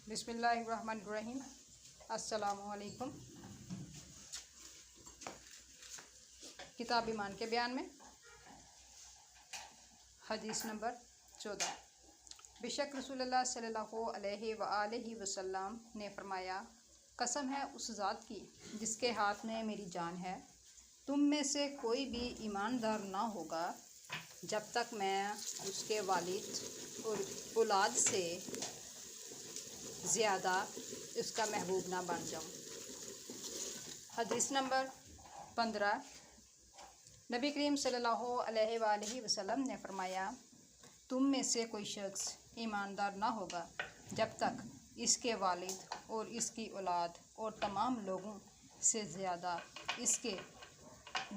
بسم اللہ الرحمن الرحیم۔ السلام علیکم۔ کتاب ایمان کے بیان میں حدیث نمبر 14۔ بے شک رسول اللہ صلی اللہ علیہ وآلہ وسلم نے فرمایا، قسم ہے اس ذات کی جس کے ہاتھ میں میری جان ہے، تم میں سے کوئی بھی ایماندار نہ ہوگا جب تک میں اس کے والد اور اولاد سے زیادہ اس کا محبوب نہ بن جاؤں۔ حدیث نمبر 15۔ نبی کریم صلی اللہ علیہ وآلہ وسلم نے فرمایا، تم میں سے کوئی شخص ایماندار نہ ہوگا جب تک اس کے والد اور اس کی اولاد اور تمام لوگوں سے زیادہ اس کے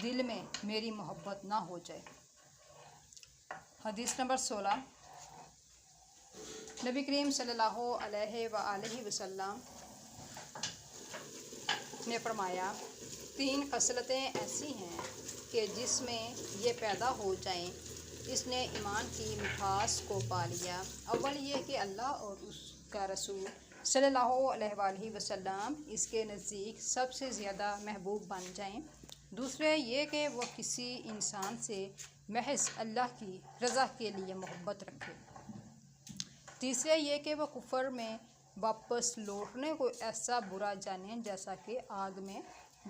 دل میں میری محبت نہ ہو جائے۔ حدیث نمبر 16۔ نبی کریم صلی اللہ علیہ وآلہ وسلم نے فرمایا، 3 خصلتیں ایسی ہیں کہ جس میں یہ پیدا ہو جائیں اس نے ایمان کی مٹھاس کو پا لیا۔ اول یہ کہ اللہ اور اس کا رسول صلی اللہ علیہ وآلہ وسلم اس کے نزدیک سب سے زیادہ محبوب بن جائیں۔ دوسرے یہ کہ وہ کسی انسان سے محض اللہ کی رضا کے لیے محبت رکھے۔ تیسرے یہ کہ وہ کفر میں واپس لوٹنے کو ایسا برا جانے جیسا کہ آگ میں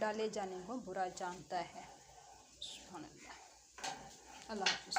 ڈالے جانے کو برا جانتا ہے۔ سبحان اللہ۔ اللہ حافظ۔